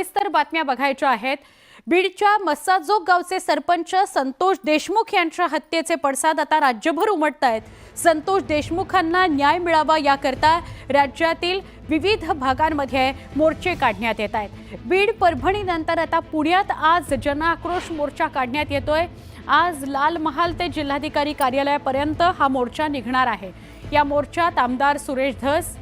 सविस्तर बातम्या बघायच्या आहेत। बीडच्या मस्साजोग गावचे सरपंच संतोष देशमुख यांच्या हत्येचे पडसाद आता राज्यभर उमटतायत। संतोष देशमुखांना न्याय मिळावा याकरता राज्यातील विविध भागांमध्ये मोर्चे काढण्यात येत आहेत। बीड परभणी नंतर आता पुण्यात आज जनआक्रोश मोर्चा काढण्यात येतोय। आज लाल महाल ते जिल्हाधिकारी कार्यालयापर्यंत हा मोर्चा निघणार आहे। या मोर्चात आमदार सुरेश धस,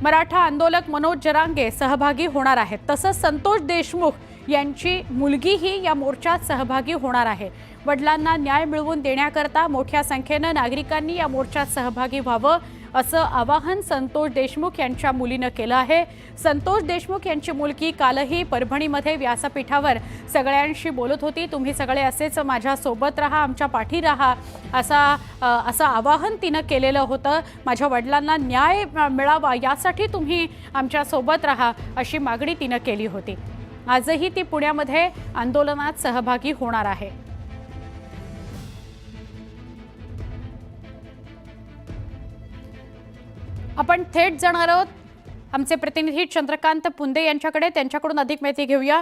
मराठा आंदोलक मनोज जरांगे सहभागी होणार आहेत। तसंच संतोष देशमुख यांची मुलगीही या मोर्चात सहभागी होणार आहे। वडिलांना न्याय मिळवून देण्याकरता मोठ्या संख्येने नागरिकांनी या मोर्चात सहभागी व्हावं असं आवाहन संतोष देशमुख यांच्या मुलीने केलं आहे। संतोष देशमुख यांची मुलगी कालही परभणीमध्ये व्यासपीठावर सगळ्यांशी बोलत होती। तुम्ही सगळे असेच माझ्या सोबत राहा, आमच्या पाठी राहा असं आवाहन तिने केलेलं होतं। माझ्या वडिलांना न्याय मिळावा यासाठी तुम्ही आमच्या सोबत राहा अशी मागणी तिने केली होती। आजही ती पुण्यामध्ये आंदोलनात सहभागी होणार आहे। आपण थेट जाणार आहोत आमचे प्रतिनिधी चंद्रकांत पुंदे यांच्याकडे, त्यांच्याकडून अधिक माहिती घेऊया।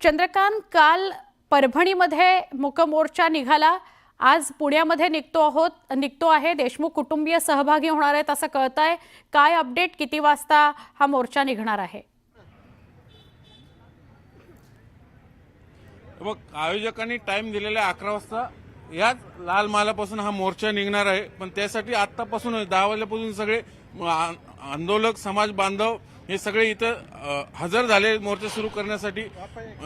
चंद्रकांत, काल परभणीमध्ये मूक मोर्चा निघाला, आज पुण्यामध्ये निघतो आहे। देशमुख कुटुंबीय सहभागी होणार आहेत असं कळतंय। काय अपडेट, किती वाजता हा मोर्चा निघणार आहे? मग आयोजकांनी टाइम दिलेला 11 वाजता याच लाल महालापासून हा मोर्चा निघणार आहे। पण त्यासाठी आतापासून 10 वाजल्यापासून सगळे आंदोलक, समाज बांधव हे सगळे इथं हजर झाले मोर्चा सुरू करण्यासाठी।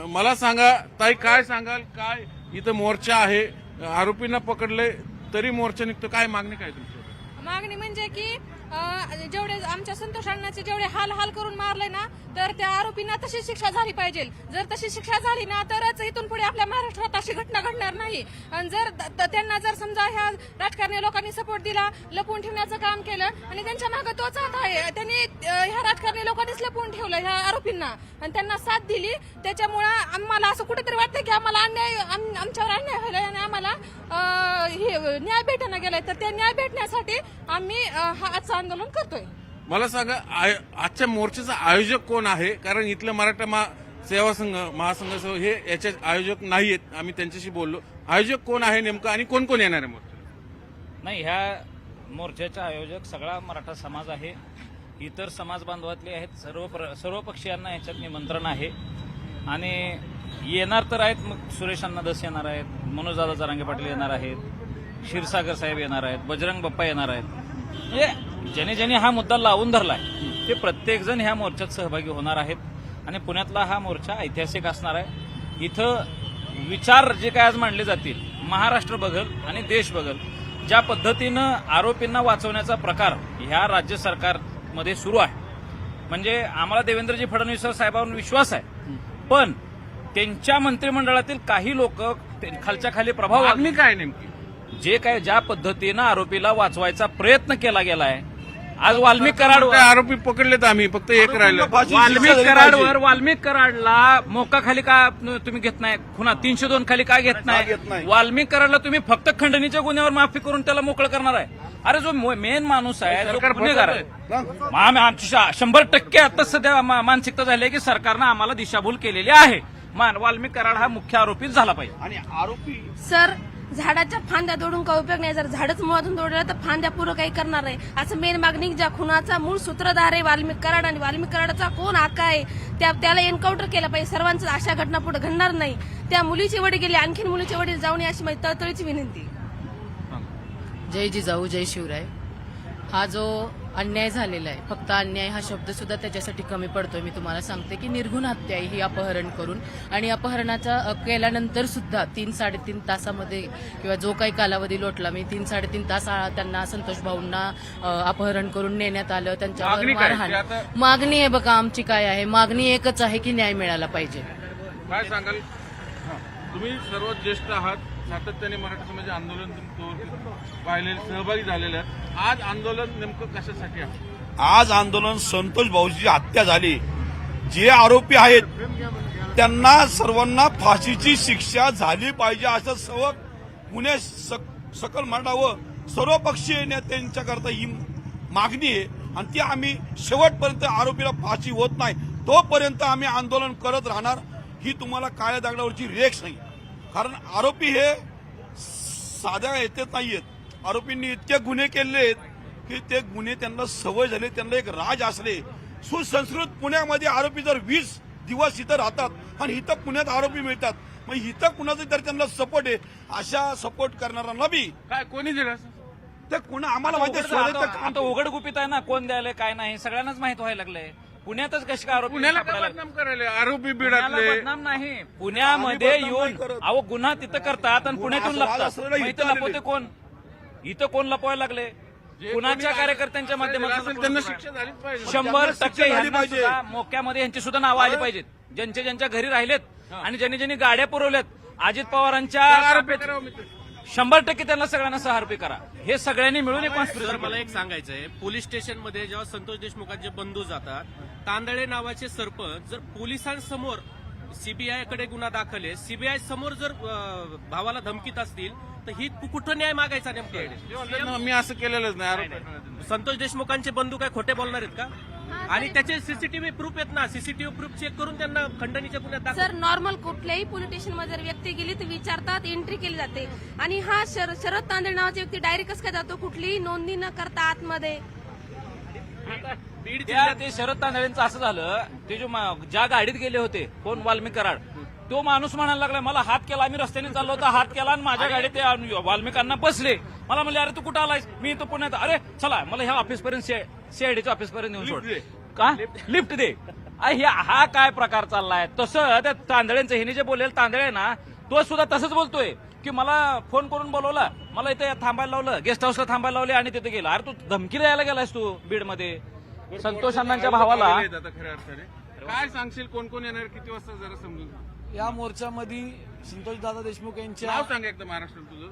मला सांगा ताई, काय सांगाल, काय इथं मोर्चा आहे, आरोपींना पकडले तरी मोर्चा निघतो, काय मागणी काय तुमची? मागणी म्हणजे की जेवढे आमच्या संतोष अण्णाचे जेवढे हाल करून मारले ना, तर त्या आरोपींना तशी शिक्षा झाली पाहिजे। जर तशी शिक्षा झाली ना तरच इथून पुढे आपल्या महाराष्ट्रात अशी घटना घडणार नाही। आणि जर त्यांना जर समजा ह्या राजकारणी लोकांनी सपोर्ट दिला, लपवून ठेवण्याचं काम केलं आणि त्यांच्या मागे तोच हात आहे, त्यांनी ह्या राजकारणी लोकांनीच लपवून ठेवलं ह्या आरोपींना आणि त्यांना साथ दिली। त्याच्यामुळे आम्हाला असं कुठेतरी वाटतं की आम्हाला आमच्यावर अन्याय व्हायला आणि आम्हाला न्याय भेटना गेलाय। तर त्या न्याय भेटण्यासाठी आम्ही हा आजचं आंदोलन करतोय। मला सांगा आजच्या मोर्चाचा आयोजक कोण आहे? कारण इथलं मराठा सेवा संघ, महासंघ हे याचे आयोजक नाहीयेत, आम्ही त्यांच्याशी बोललो। आयोजक कोण आहे नेमकं आणि कोण कोण येणार आहे मोर्चा? नाही, ह्या मोर्चाचा आयोजक सगळा मराठा समाज आहे, इतर समाज बांधवातले आहेत, सर्व पक्षीयांना याच्यात निमंत्रण आहे आणि येणार तर आहेत। मग सुरेश अण्णा धस येणार आहेत, मनोजदादा जरांगे पाटील येणार आहेत, क्षीरसागर साहेब येणार आहेत, बजरंग बाप्पा येणार आहेत। ज्याने ज्याने हा मुद्दा लावून धरलाय ते प्रत्येक जण ह्या मोर्चात सहभागी होणार आहेत आणि पुण्यातला हा मोर्चा ऐतिहासिक असणार आहे। इथं विचार जे काय आज मांडले जातील, महाराष्ट्र बघल आणि देश बघल, ज्या पद्धतीनं आरोपींना वाचवण्याचा प्रकार ह्या राज्य सरकारमध्ये सुरू आहे, म्हणजे आम्हाला देवेंद्रजी फडणवीस साहेबांवर विश्वास आहे, पण त्यांच्या मंत्रिमंडळातील काही लोक खालच्या खाली प्रभाव, मागणी काय नेमकी, जे काय ज्या पद्धतीनं आरोपीला वाचवायचा प्रयत्न केला गेलाय, आज वाल्मिक कराडवर आरोपी पकडलेत, आम्ही फक्त एक राहिलं। वाल्मिक कराडला मोक्काखाली का तुम्ही घेत नाही? खुना 302 खाली का घेत नाही? वाल्मिक कराडला तुम्ही फक्त खंडणीच्या गुन्ह्यावर माफी करून त्याला मोकळं करणार आहे? अरे जो मेन माणूस आहे, जो गुन्हेगार आहे, आमची 100% आता सध्या मानसिकता झाली आहे की सरकारनं आम्हाला दिशाभूल केलेली आहे। वाल्मिक कराड हा मुख्य आरोपी झाला पाहिजे। आणि आरोपी सर, झाडाच्या फांद्या तोडून काय उपयोग नाही। जर झाडच मुळातून तोडलं तर फांद्या पुरं काही करणार आहे असं मेन मागणी। ज्या खुनाचा मूळ सूत्रधार आहे वाल्मिक कराड आणि वाल्मिक कराडाचा कोण आका आहे त्याला एन्काउंटर केला पाहिजे। सर्वांचं अशा घटना पुढे घडणार नाही। त्या मुलीचे वडील गेले, आणखीन मुलीचे वडील जाऊन अशी माझी तळतळीची विनंती। जय जिजाऊ, जय शिवराय। हा जो अन्याय झालेला आहे, फक्त अन्याय हा शब्द सुद्धा त्याच्यासाठी कमी पडतोय। मी तुम्हाला सांगते की निर्घुण हत्या आहे ही, अपहरण करून, आणि अपहरणाचा केल्यानंतर सुद्धा 3-3.5 तासामध्ये किंवा जो काही कालावधी लोटला, मी 3-3.5 तास त्यांना, संतोष भाऊंना अपहरण करून नेण्यात आलं, त्यांच्यावर मारहाण। मागणी आहे बघा आमची काय आहे, मागणी एकच आहे की न्याय मिळाला पाहिजे। काय सांगाल? तुम्ही सर्वात ज्येष्ठ आहात, सातत्याने मराठा समाज आंदोलन पाहिले, सहभागी झालेले आहेत। आज आंदोलन नेमकं कशासाठी आहे? आज आंदोलन संतोष भाऊची हत्या झाली, जे आरोपी आहेत त्यांना सर्वांना फाशीची शिक्षा झाली पाहिजे असं सर्व पुणे सकल मराठा व सर्व पक्षीय नेत्यांच्याकरता ही मागणी आहे। आणि ती आम्ही शेवटपर्यंत आरोपीला फाशी होत नाही तोपर्यंत आम्ही आंदोलन करत राहणार. ही तुम्हाला काळ्या दगडावरची रेख नाही. कारण आरोपी हे साध्या येतेच नाहीयेत. आरोपींनी इतके गुन्हे केले आहेत की ते गुन्हे त्यांना सवय झाले, त्यांना एक राज असले. सुसंस्कृत पुण्यामध्ये आरोपी जर 20 दिवस इथं राहतात आणि इथं पुण्यात आरोपी मिळतात, मग इथं कुणाचं तर त्यांना सपोर्ट आहे. अशा सपोर्ट करणाऱ्यांना बी काय कोणी दिलं ते कुणा आम्हाला माहिती आहे, शोधायचं काम आता उघड गुपित आहे ना, कोण द्यायला काय नाही सगळ्यांनाच माहित व्हायला लागलंय. पुण्यातच कशी काय आरोपी पुण्याला सापडायला का बदनाम करायला आरोपी पुण्याला बिडातले बदनाम नाही, पुण्यामध्ये आम्ही बदनाम येऊन नाही करत. अहो गुन्हा तिथं करतात आणि पुण्यातून असं- लपतात. असं मग इथं इथं आलेले. लपवते कोण? इथं कोण लपवायला लागले? कुणाच्या कार्यकर्त्यांच्या माध्यमातून त्यांना शिक्षा झालीच पाहिजे. 100% शिक्षा झाली ह्यांना पाहिजे. सुद्धा मोक्यामध्ये यांची सुद्धा नावं आली पाहिजेत. ज्यांच्या घरी राहिलेत आणि ज्यांनी गाड्या पुरवल्यात अजित पवारांच्या आरोपी करावं मित्र. 100% त्यांना सगळ्यांना सहारपी करा. हे सगळ्यांनी मिळून एक तर कॉन्स्पिरसी मला एक सांगायचंय, पोलीस स्टेशनमध्ये जेव्हा संतोष देशमुखांचे बंधू जातात, तांदळे नावाचे सरपंच जर पोलिसांसमोर सीबीआय कडे गुन्हा दाखल आहे, सीबीआय समोर जर भावाला धमकीत असतील तर ही कुठं न्याय मागायचा नेमका? मी असं केलेलंच नाही आरोप. संतोष देशमुखांचे बंधू काय खोटे बोलणार आहेत का? आणि त्याचे सीसीटीव्ही प्रूफ आहेत ना, सीसीटीव्ही प्रूफ चेक करून त्यांना खंडणीच्या गुन्ह्यात दाखल. सर नॉर्मल कुठल्याही पोलीस स्टेशन मध्ये जर व्यक्ती गेली तर विचारतात, एंट्री केली जाते. आणि हा शरद तांदळे नावाचा व्यक्ती डायरेक्ट कसं काय जातो कुठलीही नोंदणी न करता आतमध्ये? बीड ते शरद तांदळेंचं असं झालं, ते जो ज्या गाडीत गेले होते कोण वाल्मिक कराड, तो माणूस म्हणायला लागला मला हात केला, आम्ही रस्त्याने चाललो होतो, हात केला आणि माझ्या गाडीत ते वाल्मिकांना बसले. मला म्हणले अरे तू कुठं आलायस? मी तो पुण्यात. अरे चला मला ह्या ऑफिसपर्यंत सीआयडीच्या ऑफिसपर्यंत नेऊन सोड. का लिफ्ट दे? हा काय प्रकार चाललाय? तसं त्या तांदळेंचं हिने जे बोललेलं तांदळे ना, तो सुद्धा तसंच बोलतोय की मला फोन करून बोलवला, मला इथे थांबायला लावलं, गेस्ट हाऊसला थांबायला लावले आणि तिथे गेला. अरे तू धमकीला यायला गेलायस तू बीडमध्ये संतोष अण्णांच्या भावाला. आता खऱ्या अर्थाने काय सांगशील, कोण कोण येणार, किती वाजता जरा समजून सांग. या मोर्चामध्ये संतोषदादा देशमुख यांच्या नाव सांग एकदा महाराष्ट्रात तुझं.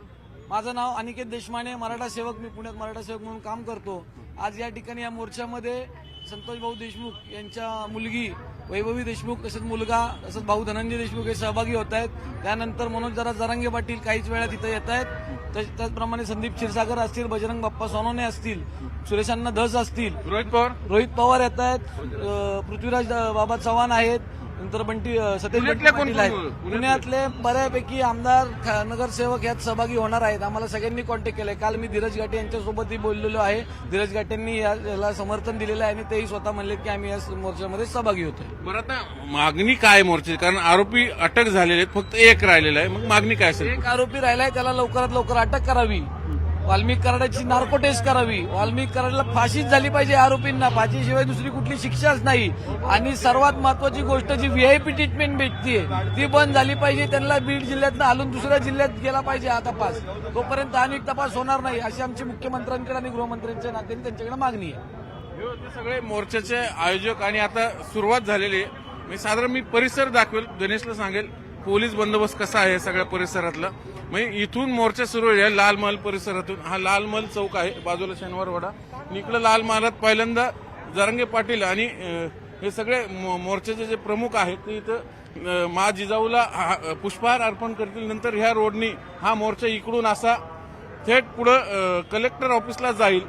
माझं नाव अनिकेत देशमाने, मराठा सेवक. मी पुण्यात मराठा सेवक म्हणून काम करतो. आज या ठिकाणी या मोर्चामध्ये संतोष भाऊ देशमुख यांच्या मुलगी वैभवी देशमुख, तसेच मुलगा, तसंच भाऊ धनंजय देशमुख हे सहभागी होत आहेत. त्यानंतर मनोज जरांगे पाटील काहीच वेळात इथं येत आहेत. त्याचप्रमाणे संदीप क्षीरसागर असतील, बजरंग बाप्पा सोनवणे असतील, सुरेशांना धस असतील, रोहित पवार येत आहेत, पृथ्वीराज बाबा चव्हाण आहेत, नंतर सतेज पुण्यातले कोण पाटील आहेत. कोण? पुण्यातले बऱ्यापैकी आमदार, नगरसेवक यात सहभागी होणार आहेत. आम्हाला सगळ्यांनी कॉन्टॅक्ट केलाय. काल मी धीरज घाटे यांच्यासोबतही बोललेलो आहे. धीरज घाटेंनी याला समर्थन दिलेलं आहे आणि तेही स्वतः म्हणले की आम्ही या मोर्चामध्ये सहभागी होतोय. बरं आता मागणी काय मोर्चाची? कारण आरोपी अटक झालेले आहेत, फक्त एक राहिलेला आहे. मग मागणी काय असेल? एक आरोपी राहिलाय, त्याला लवकरात लवकर अटक करावी. वाल्मिक कराडाची नार्को टेस्ट करावी. वाल्मिक कराडाला फाशीच झाली पाहिजे. आरोपींना फाशीशिवाय दुसरी कुठली शिक्षाच नाही. आणि सर्वात महत्वाची गोष्ट, जी व्हीआयपी ट्रीटमेंट भेटतीये ती बंद झाली पाहिजे. त्यांना बीड जिल्ह्यातनं हलून दुसऱ्या जिल्ह्यात गेला पाहिजे हा तपास. तोपर्यंत अनेक तपास होणार नाही, अशी आमची मुख्यमंत्र्यांकडे आणि गृहमंत्र्यांच्या नात्याने त्यांच्याकडे मागणी आहे. हे होते सगळे मोर्चाचे आयोजक आणि आता सुरुवात झालेली आहे. मी परिसर दाखवेल, गणेशला सांगेल पोलीस बंदोबस्त कसा आहे सगळ्या परिसरातला. म्हणजे इथून मोर्चा सुरू आहे लाल महल परिसरातून. हा लाल महल चौक आहे, बाजूला शनिवारवाडा. इकडे लाल महालात पहिल्यांदा जरांगे पाटील आणि हे सगळे मोर्चाचे जे प्रमुख आहेत ते इथं मा जिजाऊला पुष्पहार अर्पण करतील. नंतर ह्या रोडनी हा मोर्चा इकडून असा थेट पुढं कलेक्टर ऑफिसला जाईल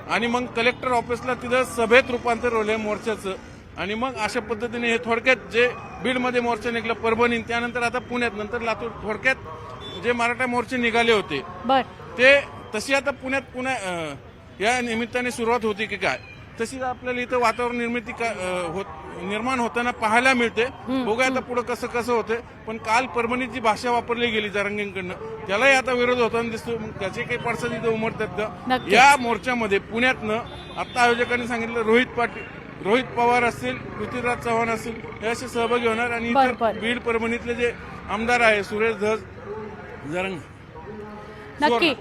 आणि मग कलेक्टर ऑफिसला तिथं सभेत रूपांतर होईल मोर्चाचं. आणि मग अशा पद्धतीने हे थोडक्यात जे बीडमध्ये मोर्चा निघला, परभणी, त्यानंतर आता पुण्यात, नंतर लातूर, थोडक्यात जे मराठा मोर्चे निघाले होते ते तशी आता पुण्यात या निमित्ताने सुरुवात होती की काय, तशी आपल्याला इथं वातावरण निर्माण होताना पाहायला मिळते. बघूया आता पुढे कसं कसं होतंय. पण काल परभणीत जी भाषा वापरली गेली जरांगेंकडनं, त्यालाही आता विरोध होताना दिसतो. मग त्याचे काही पडसाद इथं उमटतात का? या मोर्चामध्ये पुण्यातनं आता आयोजकांनी सांगितलं रोहित पवार असतील, पृथ्वीराज चव्हाण असतील, हे असे सहभागी होणार. आणि इतर बीड परभणीतले जे आमदार आहे सुरेश धस, जरंग, नक्की